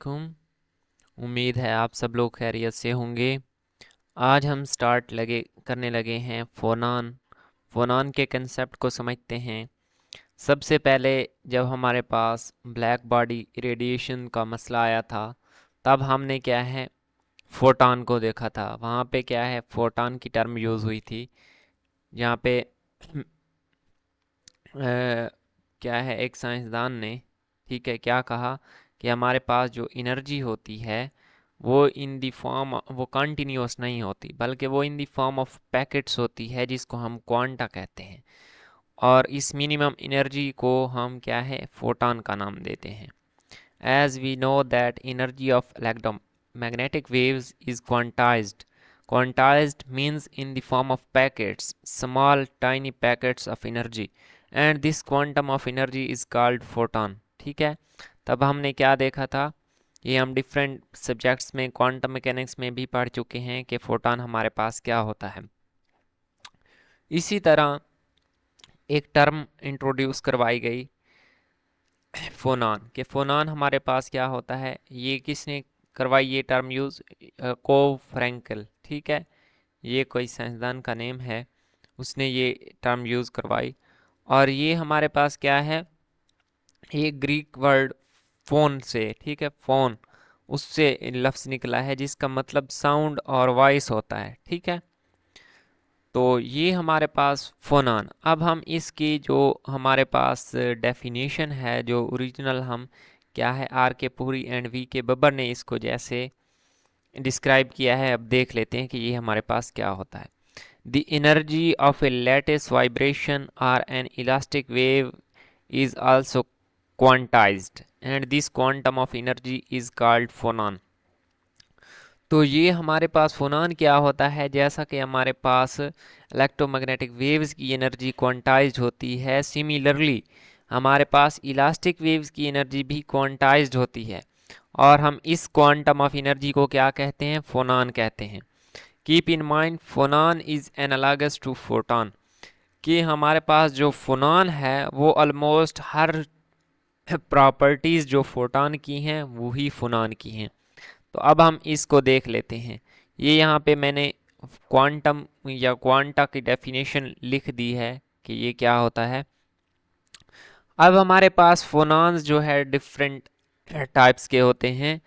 कुम उम्मीद है आप सब लोग खैरियत से होंगे। आज हम करने लगे हैं फोनान। फोनान के कंसेप्ट को समझते हैं। सबसे पहले जब हमारे पास ब्लैक बॉडी रेडिएशन का मसला आया था, तब हमने क्या है फोटान को देखा था। वहाँ पे क्या है फोटान की टर्म यूज़ हुई थी, जहाँ पे क्या है एक साइंसदान ने, ठीक है, क्या कहा कि हमारे पास जो एनर्जी होती है वो इन दी फॉर्म, वो कंटिन्यूस नहीं होती बल्कि वो इन दी फॉर्म ऑफ पैकेट्स होती है, जिसको हम क्वांटा कहते हैं। और इस मिनिमम एनर्जी को हम क्या है फोटॉन का नाम देते हैं। As we know that energy of electromagnetic waves is quantized. Quantized means in the form of packets, small tiny packets of energy, and this quantum of energy is called photon. ठीक है, तब हमने क्या देखा था, ये हम डिफरेंट सब्जेक्ट्स में क्वांटम मैकेनिक्स में भी पढ़ चुके हैं कि फोटॉन हमारे पास क्या होता है। इसी तरह एक टर्म इंट्रोड्यूस करवाई गई फोनान, के फोनान हमारे पास क्या होता है। ये किसने करवाई ये टर्म यूज़? को फ्रैंकल, ठीक है, ये कोई साइंसदान का नेम है, उसने ये टर्म यूज़ करवाई। और ये हमारे पास क्या है, ये ग्रीक वर्ड फोन से, ठीक है, फोन, उससे लफ्ज़ निकला है जिसका मतलब साउंड और वॉइस होता है, ठीक है। तो ये हमारे पास फोनान। अब हम इसकी जो हमारे पास डेफिनेशन है, जो ओरिजिनल हम क्या है आर के पुरी एंड वी के बब्बर ने इसको जैसे डिस्क्राइब किया है, अब देख लेते हैं कि ये हमारे पास क्या होता है। The energy of a lattice vibration are an elastic wave is also quantized and this quantum of energy is called phonon। तो ये हमारे पास फोनान क्या होता है, जैसा कि हमारे पास इलेक्ट्रोमैग्नेटिक वेव्स की एनर्जी क्वांटाइज्ड होती है, सिमिलरली हमारे पास इलास्टिक वेव्स की एनर्जी भी क्वांटाइज्ड होती है। और हम इस क्वांटम ऑफ एनर्जी को क्या कहते हैं, फोनान कहते हैं। कीप इन माइंड फोनान इज एनालॉगस टू फोटॉन, कि हमारे पास जो फोनान है वो ऑलमोस्ट हर प्रॉपर्टीज़ जो फोटॉन की हैं वही फोनान की हैं। तो अब हम इसको देख लेते हैं। ये यहाँ पे मैंने क्वांटम या क्वांटा की डेफिनेशन लिख दी है कि ये क्या होता है। अब हमारे पास फोनॉन्स जो है डिफरेंट टाइप्स के होते हैं।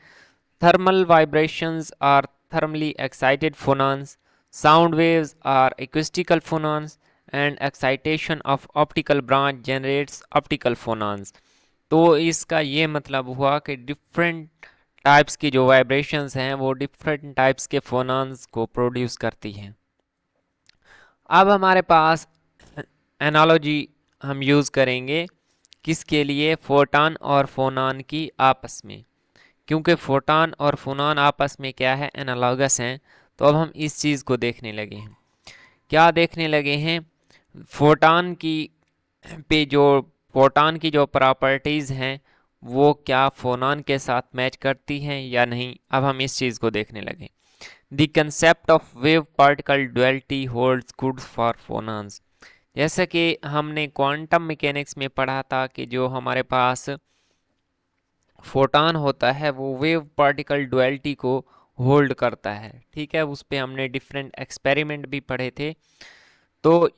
Thermal vibrations are thermally excited phonons, sound waves are acoustical phonons, and excitation of optical branch generates optical phonons. तो इसका ये मतलब हुआ कि डिफरेंट टाइप्स की जो वाइब्रेशंस हैं वो डिफरेंट टाइप्स के फोनॉन्स को प्रोड्यूस करती हैं। अब हमारे पास एनालॉजी हम यूज़ करेंगे किसके लिए, फोटॉन और फोनॉन की आपस में, क्योंकि फोटॉन और फोनॉन आपस में क्या है, एनालॉगस हैं। तो अब हम इस चीज़ को देखने लगे हैं। क्या देखने लगे हैं, फोटॉन की जो फोटॉन की जो प्रॉपर्टीज़ हैं वो क्या फोनॉन के साथ मैच करती हैं या नहीं, अब हम इस चीज़ को देखने लगे। The concept of wave particle duality holds good for phonons. जैसा कि हमने क्वांटम मैकेनिक्स में पढ़ा था कि जो हमारे पास फोटॉन होता है वो वेव पार्टिकल डुअलिटी को होल्ड करता है, ठीक है। उस पे हमने डिफरेंट एक्सपेरिमेंट भी पढ़े थे। तो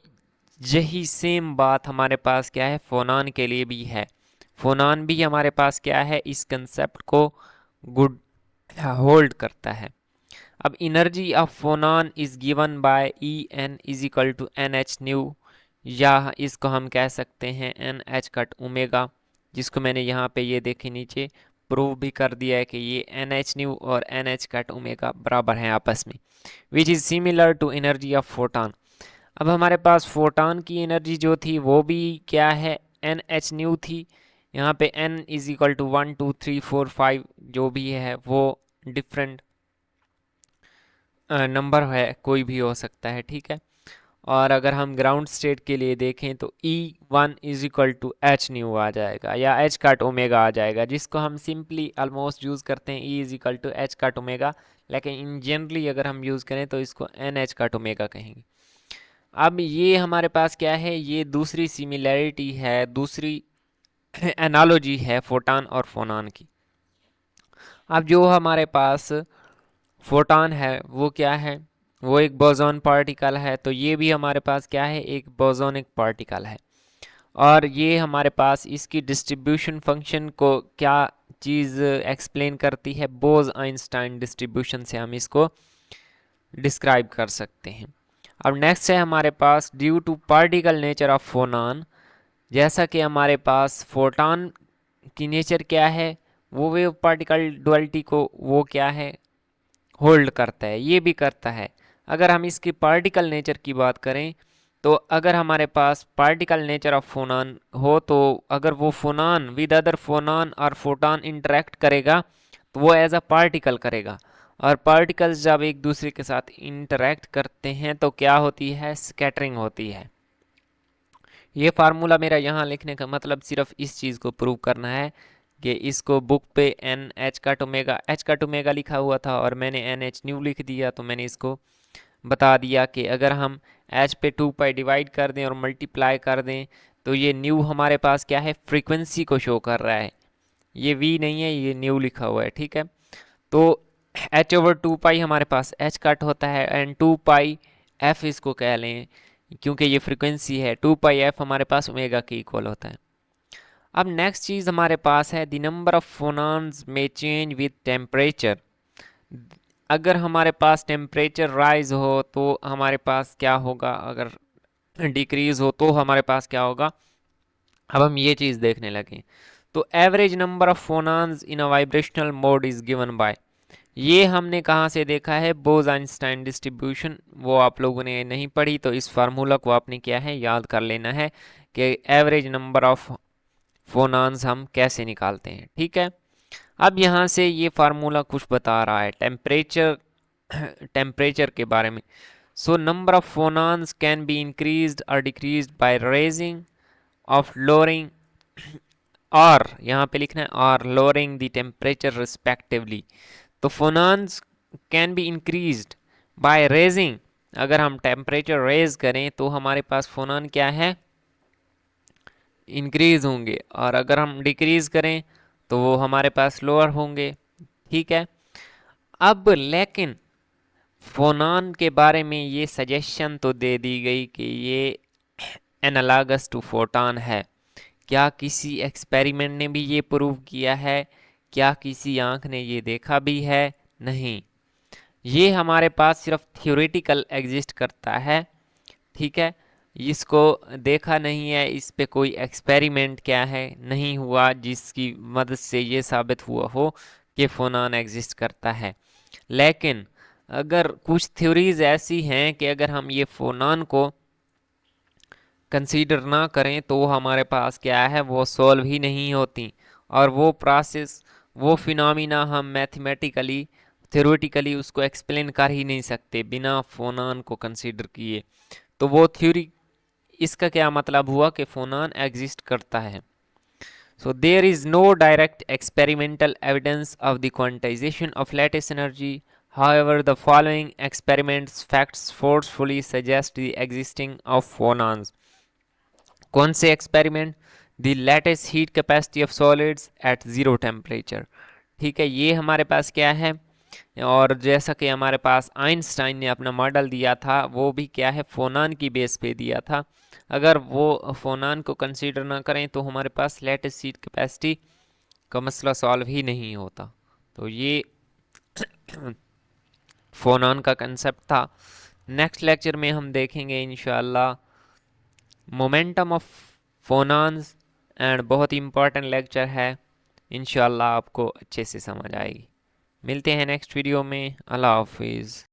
यही सेम बात हमारे पास क्या है, फोनॉन के लिए भी है। फोनॉन भी हमारे पास क्या है, इस कंसेप्ट को गुड होल्ड करता है। अब energy of phonon is given by E N is equal to N H nu, या इसको हम कह सकते हैं एन एच कट ओमेगा, जिसको मैंने यहाँ पे ये देखे नीचे प्रूव भी कर दिया है कि ये एन एच न्यू और एन एच कट ओमेगा बराबर हैं आपस में, which is similar to energy of photon. अब हमारे पास फोटॉन की एनर्जी जो थी वो भी क्या है, एन एच न्यू थी। यहाँ पे एन इज इक्वल टू 1 2 3 4 5 जो भी है वो डिफरेंट नंबर है, कोई भी हो सकता है, ठीक है। और अगर हम ग्राउंड स्टेट के लिए देखें तो E1 is equal to H nu आ जाएगा या एच काट ओमेगा आ जाएगा, जिसको हम सिंपली ऑलमोस्ट यूज़ करते हैं E is equal to H cut omega, लेकिन इन जनरली अगर हम यूज़ करें तो इसको एन एच काट ओमेगा कहेंगे। अब ये हमारे पास क्या है, ये दूसरी सिमिलैरिटी है, दूसरी एनालॉजी है फोटॉन और फोनॉन की। अब जो हमारे पास फोटॉन है वो क्या है, वो एक बोसॉन पार्टिकल है, तो ये भी हमारे पास क्या है, एक बोसोनिक पार्टिकल है। और ये हमारे पास इसकी डिस्ट्रीब्यूशन फंक्शन को क्या चीज़ एक्सप्लेन करती है, बोज आइंस्टाइन डिस्ट्रीब्यूशन से हम इसको डिस्क्राइब कर सकते हैं। अब नेक्स्ट है हमारे पास due to particle nature of phonon, जैसा कि हमारे पास फोटॉन की नेचर क्या है, वो वेव पार्टिकल डुअलिटी को वो क्या है, होल्ड करता है, ये भी करता है। अगर हम इसकी पार्टिकल नेचर की बात करें तो अगर हमारे पास पार्टिकल नेचर ऑफ फोनॉन हो, तो अगर वो फोनॉन विद अदर फोनॉन और फोटॉन इंटरेक्ट करेगा तो वो एज अ पार्टिकल करेगा, और पार्टिकल्स जब एक दूसरे के साथ इंटरेक्ट करते हैं तो क्या होती है, स्कैटरिंग होती है। ये फार्मूला मेरा यहाँ लिखने का मतलब सिर्फ इस चीज़ को प्रूव करना है कि इसको बुक पे एन एच का टोमेगा लिखा हुआ था और मैंने एन एच न्यू लिख दिया, तो मैंने इसको बता दिया कि अगर हम एच पे 2 पाई डिवाइड कर दें और मल्टीप्लाई कर दें तो ये न्यू हमारे पास क्या है, फ्रीक्वेंसी को शो कर रहा है, ये वी नहीं है, ये न्यू लिखा हुआ है, ठीक है। तो h/2 पाई हमारे पास h कट होता है एंड 2 पाई f इसको कह लें, क्योंकि ये फ्रीक्वेंसी है, 2 पाई f हमारे पास ओमेगा के इक्वल होता है। अब नेक्स्ट चीज़ हमारे पास है द नंबर ऑफ फोनॉन्स में चेंज विद टेम्परेचर। अगर हमारे पास टेम्परेचर राइज हो तो हमारे पास क्या होगा, अगर डिक्रीज हो तो हमारे पास क्या होगा। अब हम ये चीज़ देखने लगे तो average number of phonons in a vibrational mode is given by, ये हमने कहाँ से देखा है, बोज आइंस्टाइन डिस्ट्रीब्यूशन। वो आप लोगों ने नहीं पढ़ी तो इस फार्मूला को आपने क्या है, याद कर लेना है कि एवरेज नंबर ऑफ फोनॉन्स हम कैसे निकालते हैं, ठीक है। अब यहाँ से ये फार्मूला कुछ बता रहा है टेम्परेचर टेम्परेचर के बारे में। So number of phonons can be increased और decreased by raising of lowering, और यहाँ पे लिखना है और लोअरिंग द टेम्परेचर रिस्पेक्टिवली। तो phonons can be increased by raising, अगर हम टेम्परेचर रेज करें तो हमारे पास फोनॉन क्या है, इंक्रीज होंगे, और अगर हम डिक्रीज करें तो वो हमारे पास लोअर होंगे, ठीक है। अब लेकिन फोनॉन के बारे में ये सजेशन तो दे दी गई कि ये एनालॉगस टू फोटॉन है, क्या किसी एक्सपेरिमेंट ने भी ये प्रूव किया है, क्या किसी आंख ने ये देखा भी है, नहीं, ये हमारे पास सिर्फ थ्योरेटिकल एग्जिस्ट करता है, ठीक है। इसको देखा नहीं है, इस पे कोई एक्सपेरिमेंट क्या है नहीं हुआ जिसकी मदद से ये साबित हुआ हो कि फोनॉन एग्जिस्ट करता है। लेकिन अगर कुछ थ्योरीज ऐसी हैं कि अगर हम ये फोनॉन को कंसीडर ना करें तो हमारे पास क्या है, वो सॉल्व ही नहीं होती, और वो प्रोसेस, वो फिनोमिना हम मैथमेटिकली थ्योरेटिकली उसको एक्सप्लेन कर ही नहीं सकते बिना फोनॉन को कंसीडर किए। तो वो थ्योरी, इसका क्या मतलब हुआ कि फोनॉन एग्जिस्ट करता है। So there is no direct experimental evidence of the quantisation of lattice energy, however the following experiments facts forcefully suggest the existing of phonons। कौन से experiment, the lattice heat capacity of solids at zero temperature, ठीक है, ये हमारे पास क्या है। और जैसा कि हमारे पास आइंस्टाइन ने अपना मॉडल दिया था वो भी क्या है, फोनॉन की बेस पे दिया था, अगर वो फोनॉन को कंसीडर ना करें तो हमारे पास लैटिस हीट कैपेसिटी का मसला सॉल्व ही नहीं होता। तो ये फोनॉन का कंसेप्ट था। नेक्स्ट लेक्चर में हम देखेंगे इंशाल्लाह मोमेंटम ऑफ फोनॉन्स, एंड बहुत ही इंपॉर्टेंट लेक्चर है, इंशाल्लाह आपको अच्छे से समझ आएगी। मिलते हैं नेक्स्ट वीडियो में, अल्लाह हाफिज़।